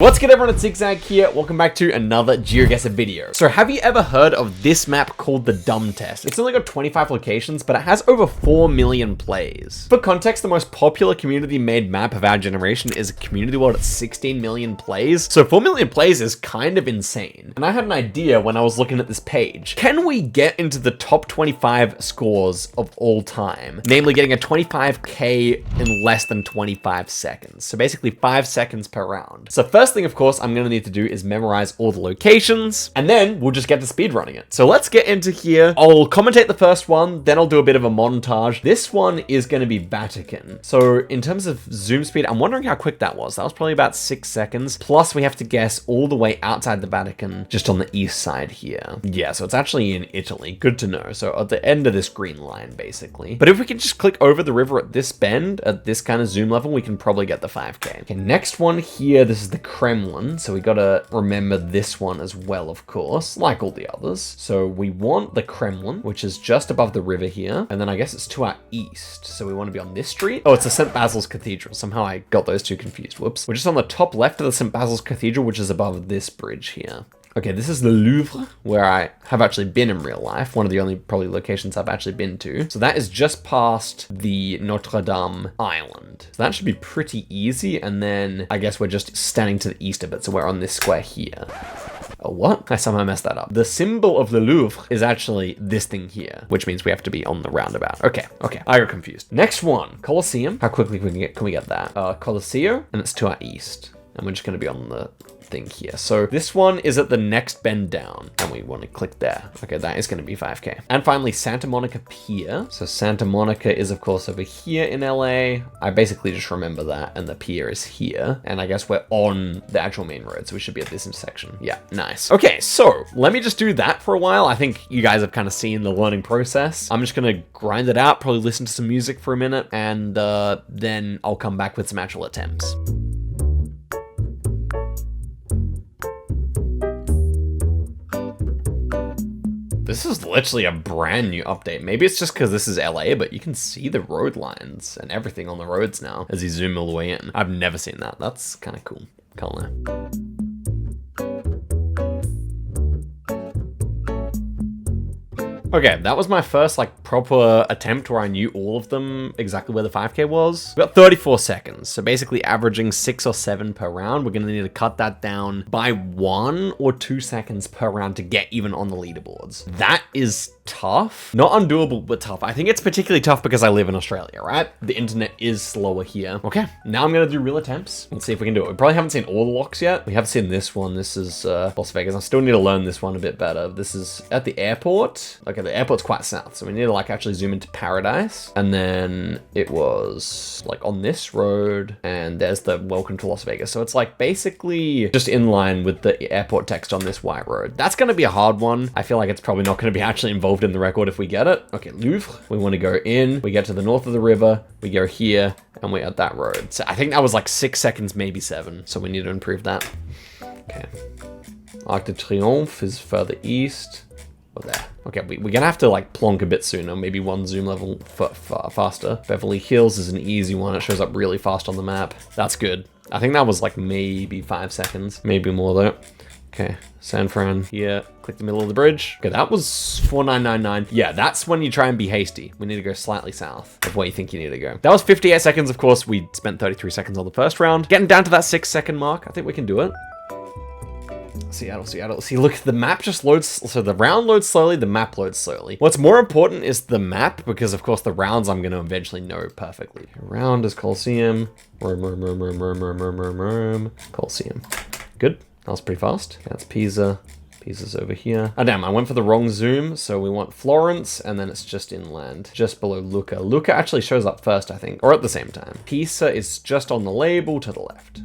What's good everyone, it's Zigzag here. Welcome back to another GeoGuessr video. So have you ever heard of this map called the Dumb Test? It's only got 25 locations, but it has over 4 million plays. For context, the most popular community-made map of our generation is a community world at 16 million plays. So 4 million plays is kind of insane. And I had an idea when I was looking at this page. Can we get into the top 25 scores of all time? Namely getting a 25K in less than 25 seconds. So basically 5 seconds per round. So first thing, of course, I'm gonna need to do is memorize all the locations, and then we'll just get to speedrunning it. So let's get into here. I'll commentate the first one, then I'll do a bit of a montage. This one is gonna be Vatican. So in terms of zoom speed, I'm wondering how quick that was. That was probably about 6 seconds. Plus we have to guess all the way outside the Vatican, just on the east side here. Yeah, so it's actually in Italy. Good to know. So at the end of this green line, basically. But if we can just click over the river at this bend, at this kind of zoom level, we can probably get the 5K. Okay, next one here, this is the Kremlin, so we gotta remember this one as well, of course, like all the others. So we want the Kremlin, which is just above the river here, and then I guess it's to our east, so we want to be on this street. Oh, it's the St. Basil's Cathedral. Somehow I got those two confused. Whoops. We're just on the top left of the St. Basil's Cathedral, which is above this bridge here. Okay, this is the Louvre, where I have actually been in real life. One of the only probably locations I've actually been to. So that is just past the Notre Dame Island. So that should be pretty easy. And then I guess we're just standing to the east of it. So we're on this square here. Oh, what? I somehow messed that up. The symbol of the Louvre is actually this thing here, which means we have to be on the roundabout. Okay, I got confused. Next one, Colosseum. How quickly can we get that? Colosseo, and it's to our east. And we're just gonna be on the thing here. So this one is at the next bend down, and we want to click there. Okay, that is going to be 5K. And finally, Santa Monica Pier. So Santa Monica is of course over here in LA. I basically just remember that, and the pier is here. And I guess we're on the actual main road, so we should be at this intersection. Yeah, nice. Okay, so let me just do that for a while. I think you guys have kind of seen the learning process. I'm just gonna grind it out, probably listen to some music for a minute, and then I'll come back with some actual attempts. This is literally a brand new update. Maybe it's just because this is LA, but you can see the road lines and everything on the roads now as you zoom all the way in. I've never seen that. That's kind of cool. Can't lie. Okay, that was my first like proper attempt where I knew all of them exactly where the 5K was. We got 34 seconds, so basically averaging 6 or 7 per round. We're gonna need to cut that down by 1 or 2 seconds per round to get even on the leaderboards. That is tough. Not undoable, but tough. I think it's particularly tough because I live in Australia, right? The internet is slower here. Okay, now I'm gonna do real attempts. Let's see if we can do it. We probably haven't seen all the locks yet. We have seen this one. This is Las Vegas. I still need to learn this one a bit better. This is at the airport. Okay, the airport's quite south, so we need to like actually zoom into Paradise. And then it was like on this road, and there's the welcome to Las Vegas. So it's like basically just in line with the airport text on this white road. That's gonna be a hard one. I feel like it's probably not gonna be actually involved in the record if we get it. Okay, Louvre, we want to go in, we get to the north of the river, we go here, and we're at that road. So I think that was like 6 seconds, maybe 7. So we need to improve that. Okay. Arc de Triomphe is further east. Or there. Okay, we're gonna have to like plonk a bit sooner, maybe 1 zoom level faster. Beverly Hills is an easy one. It shows up really fast on the map. That's good. I think that was like maybe 5 seconds, maybe more though. Okay, San Fran here, click the middle of the bridge. Okay, that was 4999. Yeah, that's when you try and be hasty. We need to go slightly south of where you think you need to go. That was 58 seconds. Of course, we spent 33 seconds on the first round. Getting down to that 6 second mark. I think we can do it. Seattle. See, look, the map just loads. So the round loads slowly, the map loads slowly. What's more important is the map, because of course the rounds I'm going to eventually know perfectly. Round is Colosseum. Colosseum. Good. That was pretty fast. Okay, that's Pisa. Pisa's over here. Oh, damn, I went for the wrong zoom. So we want Florence, and then it's just inland, just below Lucca. Lucca actually shows up first, I think, or at the same time. Pisa is just on the label to the left.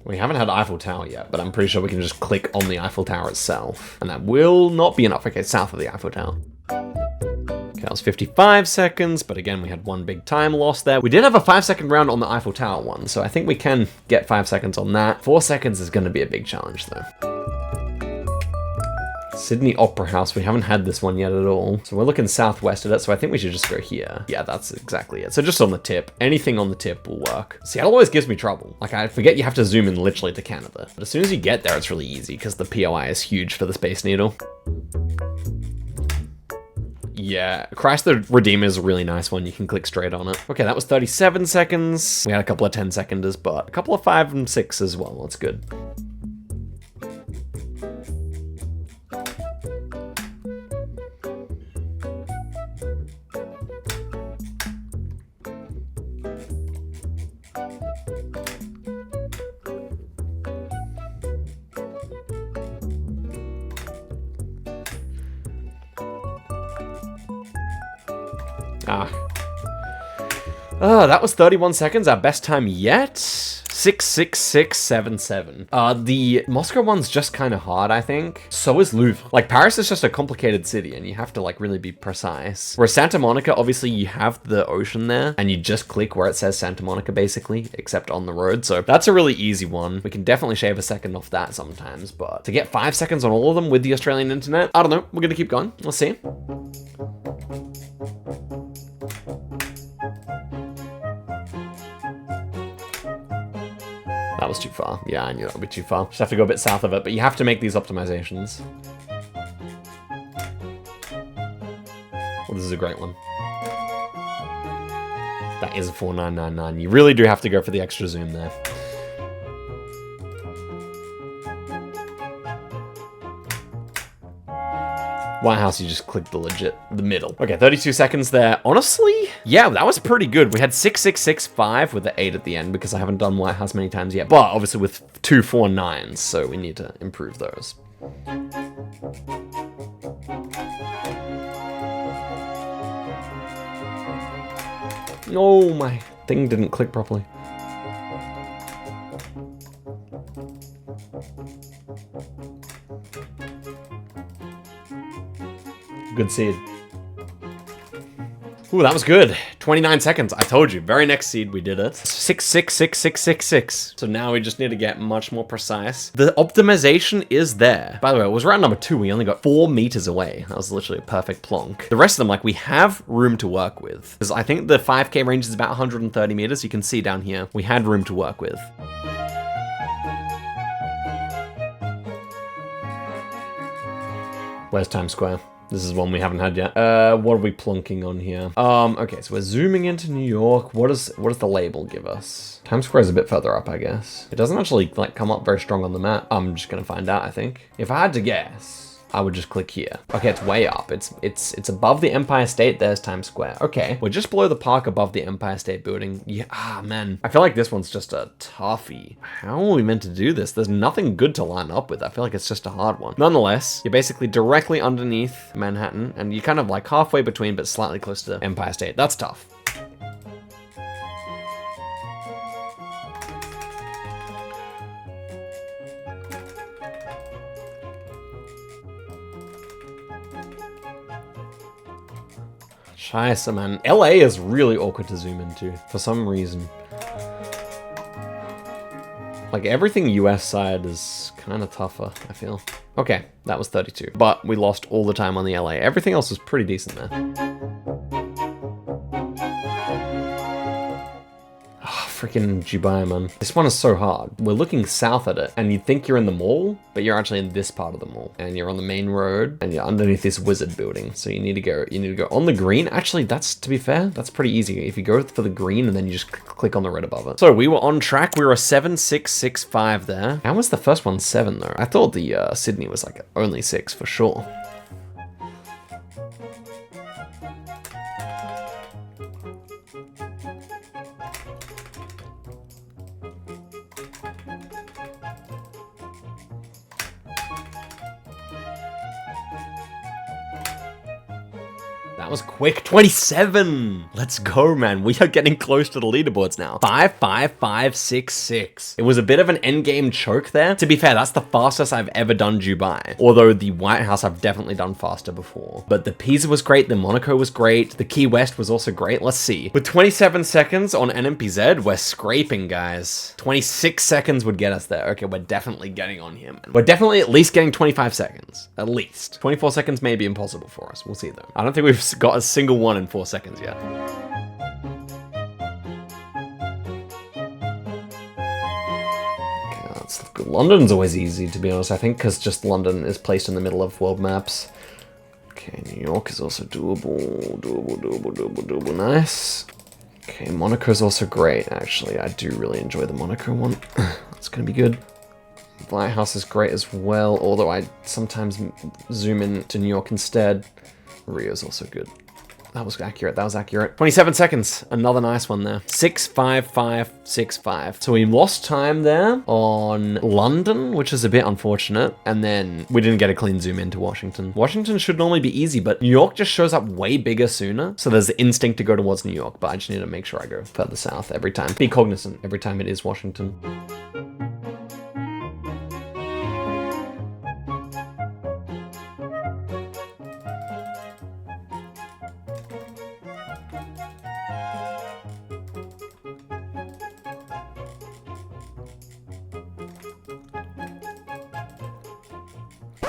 We haven't had Eiffel Tower yet, but I'm pretty sure we can just click on the Eiffel Tower itself. And that will not be enough. Okay, south of the Eiffel Tower. Okay, that was 55 seconds, but again, we had 1 big time loss there. We did have a 5-second round on the Eiffel Tower one, so I think we can get 5 seconds on that. 4 seconds is gonna be a big challenge though. Sydney Opera House. We haven't had this one yet at all. So we're looking southwest of it. So I think we should just go here. Yeah, that's exactly it. So just on the tip. Anything on the tip will work. Seattle always gives me trouble. Like, I forget you have to zoom in literally to Canada. But as soon as you get there, it's really easy because the POI is huge for the Space Needle. Yeah, Christ the Redeemer is a really nice one. You can click straight on it. Okay, that was 37 seconds. We had a couple of 10-seconders, but a couple of 5 and 6 as well. That's good. That was 31 seconds, our best time yet. 6:66.77. The Moscow one's just kind of hard, I think. So is Louvre. Like, Paris is just a complicated city, and you have to, like, really be precise. Whereas Santa Monica, obviously, you have the ocean there, and you just click where it says Santa Monica, basically, except on the road. So that's a really easy one. We can definitely shave a second off that sometimes, but to get 5 seconds on all of them with the Australian internet, I don't know. We're gonna keep going. Let's see. That was too far. Yeah, I knew that would be too far. Just have to go a bit south of it, but you have to make these optimizations. Well, this is a great one. That is a 4999. You really do have to go for the extra zoom there. White House, you just click the middle. Okay, 32 seconds there. Honestly, yeah, that was pretty good. We had 6:66.5 with the 8 at the end because I haven't done White House many times yet, but obviously with 2 4.9s, so we need to improve those. Oh, my thing didn't click properly. Good seed. Ooh, that was good. 29 seconds. I told you. Very next seed, we did it. 6:66.666. So now we just need to get much more precise. The optimization is there. By the way, it was round number 2. We only got 4 meters away. That was literally a perfect plonk. The rest of them, like, we have room to work with. Because I think the 5K range is about 130 meters. You can see down here, we had room to work with. Where's Times Square? This is one we haven't had yet. What are we plunking on here? Okay, so we're zooming into New York. What does the label give us? Times Square is a bit further up, I guess. It doesn't actually, like, come up very strong on the map. I'm just gonna find out, I think. If I had to guess, I would just click here. Okay, it's way up. It's above the Empire State. There's Times Square. Okay, we're just below the park above the Empire State Building. Yeah, man. I feel like this one's just a toughie. How are we meant to do this? There's nothing good to line up with. I feel like it's just a hard one. Nonetheless, you're basically directly underneath Manhattan, and you're kind of like halfway between, but slightly close to Empire State. That's tough. Scheiße, man. LA is really awkward to zoom into for some reason. Like, everything US side is kind of tougher, I feel. Okay, that was 32. But we lost all the time on the LA. Everything else was pretty decent there. Freaking Dubai, man. This one is so hard. We're looking south at it, and you think you're in the mall, but you're actually in this part of the mall. And you're on the main road, and you're underneath this wizard building. So you need to go on the green. Actually, to be fair, that's pretty easy. If you go for the green, and then you just click on the red above it. So we were on track. We were a 7:6.65 there. How was the first one 7 though? I thought the Sydney was like only 6 for sure. That was quick. 27. Let's go, man. We are getting close to the leaderboards now. 5, 5, 5, 6, 6. It was a bit of an endgame choke there. To be fair, that's the fastest I've ever done Dubai. Although the White House I've definitely done faster before. But the Pisa was great. The Monaco was great. The Key West was also great. Let's see. With 27 seconds on NMPZ, we're scraping, guys. 26 seconds would get us there. Okay, we're definitely getting on here, man. We're definitely at least getting 25 seconds. At least. 24 seconds may be impossible for us. We'll see, though. I don't think we've got a single one in 4 seconds yet. Okay, that's good. London's always easy, to be honest, I think, because just London is placed in the middle of world maps. Okay, New York is also doable. Doable. Nice. Okay, Monaco's also great, actually. I do really enjoy the Monaco one. It's gonna be good. White House is great as well, although I sometimes zoom in to New York instead. Rio's also good. That was accurate. That was accurate. 27 seconds. Another nice one there. 6, 5, 5, 6, 5. So we lost time there on London, which is a bit unfortunate. And then we didn't get a clean zoom into Washington. Washington should normally be easy, but New York just shows up way bigger sooner. So there's the instinct to go towards New York, but I just need to make sure I go further south every time. Be cognizant every time it is Washington.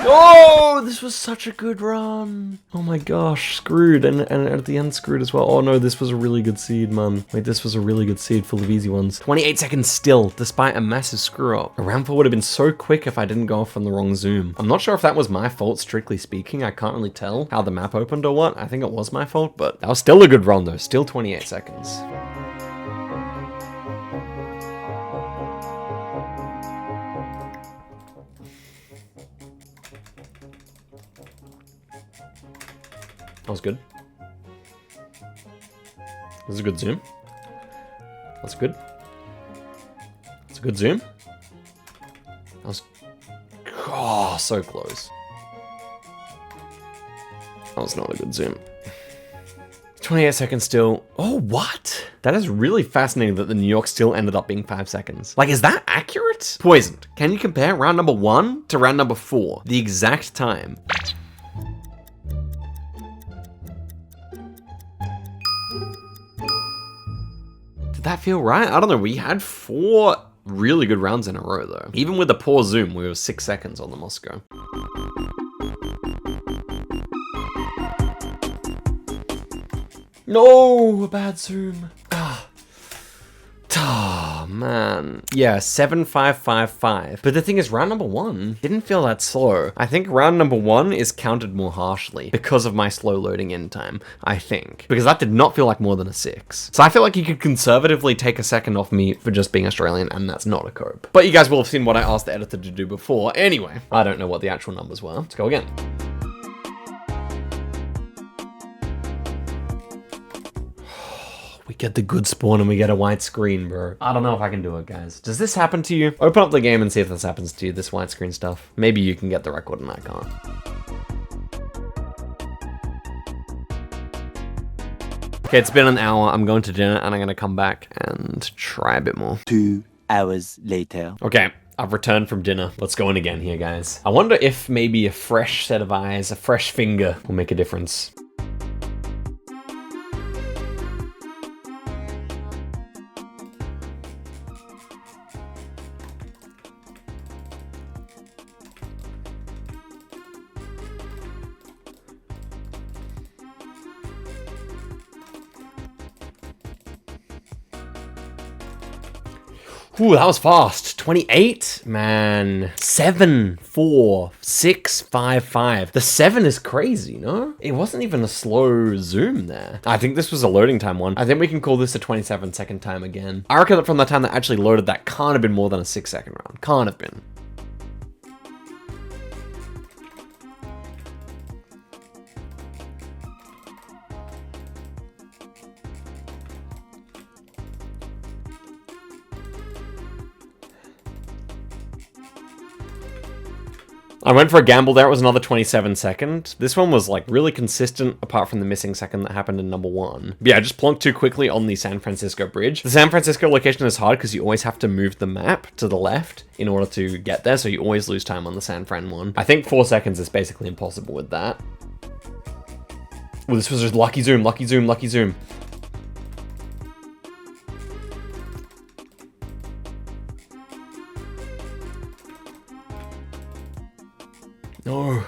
Oh, this was such a good run. Oh my gosh, screwed. And at the end screwed as well. Oh no, this was a really good seed, man. Wait, this was a really good seed full of easy ones. 28 seconds still, despite a massive screw up. A round 4 would have been so quick if I didn't go off on the wrong zoom. I'm not sure if that was my fault, strictly speaking. I can't really tell how the map opened or what. I think it was my fault, but that was still a good run though. Still 28 seconds. That was good. That was a good zoom. That's good. That's a good zoom. That was... Oh, so close. That was not a good zoom. 28 seconds still. Oh, what? That is really fascinating that the New York still ended up being 5 seconds. Like, is that accurate? Poisoned. Can you compare round number 1 to round number 4? The exact time. Did that feel right? I don't know. We had 4 really good rounds in a row, though. Even with the poor zoom, we were 6 seconds on the Moscow. No, a bad zoom. Oh, man. Yeah, 7, 5, 5, 5. But the thing is, round number 1 didn't feel that slow. I think round number 1 is counted more harshly because of my slow loading in time, I think. Because that did not feel like more than a 6. So I feel like you could conservatively take a second off me for just being Australian, and that's not a cope. But you guys will have seen what I asked the editor to do before. Anyway, I don't know what the actual numbers were. Let's go again. We get the good spawn and we get a white screen, bro. I don't know if I can do it, guys. Does this happen to you? Open up the game and see if this happens to you, this white screen stuff. Maybe you can get the record and I can't. Okay, it's been an hour. I'm going to dinner and I'm gonna come back and try a bit more. 2 hours later. Okay. I've returned from dinner. Let's go in again here, guys. I wonder if maybe a fresh set of eyes, a fresh finger will make a difference. Ooh, that was fast. 28? Man. 7, 4, 6, 5, 5. The 7 is crazy, no? It wasn't even a slow zoom there. I think this was a loading time one. I think we can call this a 27-second time again. I reckon that from the time that actually loaded, that can't have been more than a 6-second round. Can't have been. I went for a gamble there. It was another 27 second. This one was like really consistent apart from the missing second that happened in number 1. But yeah, I just plonked too quickly on the San Francisco bridge. The San Francisco location is hard because you always have to move the map to the left in order to get there. So you always lose time on the San Fran one. I think 4 seconds is basically impossible with that. Well, this was just lucky zoom, lucky zoom, lucky zoom. No.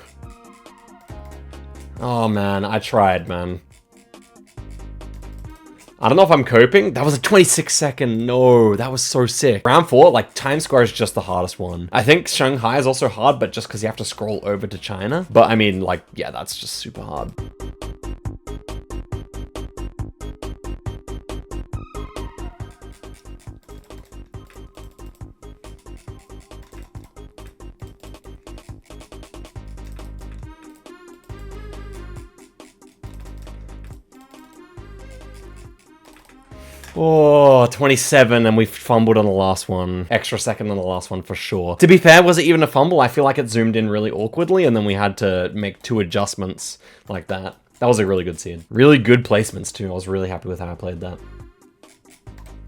Oh man, I tried, man. I don't know if I'm coping. That was a 26 second. No, that was so sick. Round 4, like Times Square is just the hardest one. I think Shanghai is also hard, but just because you have to scroll over to China. But I mean, like, yeah, that's just super hard. Oh, 27, and we fumbled on the last one. Extra second on the last one for sure. To be fair, was it even a fumble? I feel like it zoomed in really awkwardly, and then we had to make 2 adjustments like that. That was a really good scene. Really good placements too. I was really happy with how I played that.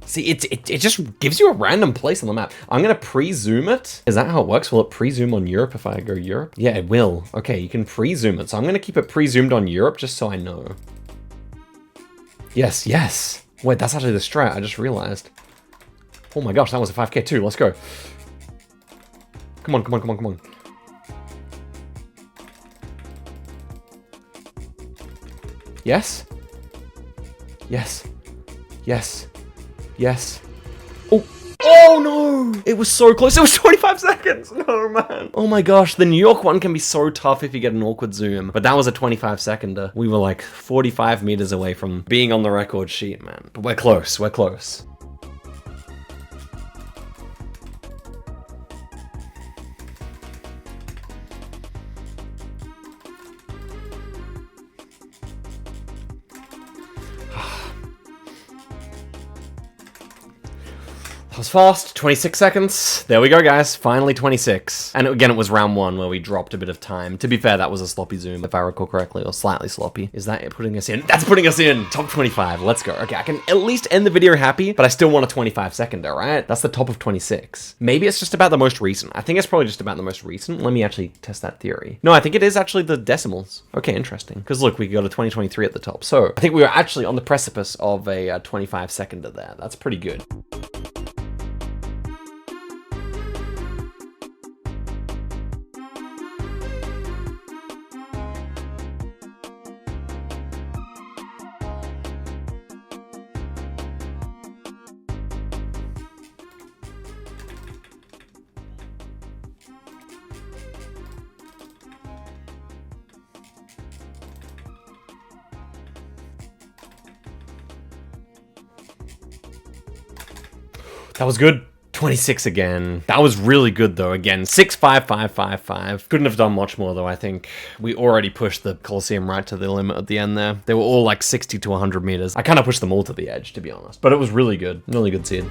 See, it just gives you a random place on the map. I'm gonna pre-zoom it. Is that how it works? Will it pre-zoom on Europe if I go Europe? Yeah, it will. Okay, you can pre-zoom it. So I'm gonna keep it pre-zoomed on Europe just so I know. Yes, yes. Wait, that's actually the strat, I just realized. Oh my gosh, that was a 5k too, let's go. Come on, come on, come on, come on. Yes? Yes. Yes. Yes. Oh. Oh no! It was so close, it was 25 seconds! No, man. Oh my gosh, the New York one can be so tough if you get an awkward zoom. But that was a 25 seconder. We were like 45 meters away from being on the record sheet, man. But we're close, we're close. That was fast, 26 seconds. There we go, guys. Finally 26. And again, it was round 1 where we dropped a bit of time. To be fair, that was a sloppy zoom, if I recall correctly, or slightly sloppy. Is that it putting us in? That's putting us in! Top 25, let's go. Okay, I can at least end the video happy, but I still want a 25 seconder, right? That's the top of 26. Maybe it's just about the most recent. I think it's probably just about the most recent. Let me actually test that theory. No, I think it is actually the decimals. Okay, interesting. Because look, we got a 2023 at the top. So I think we were actually on the precipice of a 25 seconder there. That's pretty good. That was good. 26 again. That was really good though. Again, 6, 5, 5, 5, 5. Couldn't have done much more though, I think. We already pushed the Coliseum right to the limit at the end there. They were all like 60 to 100 meters. I kind of pushed them all to the edge, to be honest. But it was really good. Really good scene.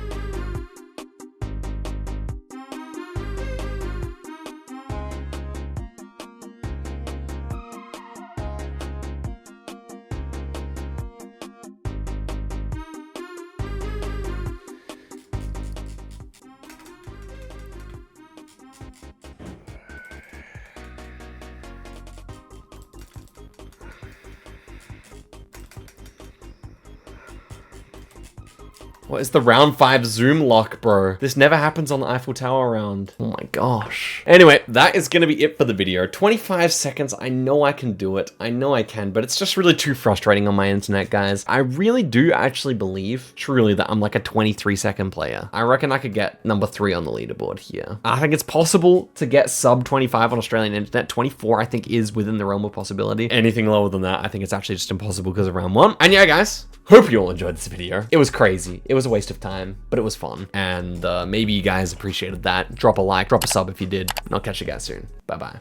What is the round 5 zoom lock, bro? This never happens on the Eiffel Tower round. Oh my gosh. Anyway, that is gonna be it for the video. 25 seconds, I know I can do it. I know I can, but it's just really too frustrating on my internet, guys. I really do actually believe, truly, that I'm like a 23-second player. I reckon I could get number 3 on the leaderboard here. I think it's possible to get sub 25 on Australian internet. 24, I think, is within the realm of possibility. Anything lower than that, I think it's actually just impossible because of round 1. And yeah, guys, hope you all enjoyed this video. It was crazy. It was a waste of time, but it was fun. And maybe you guys appreciated that. Drop a like, drop a sub if you did. And I'll catch you guys soon. Bye-bye.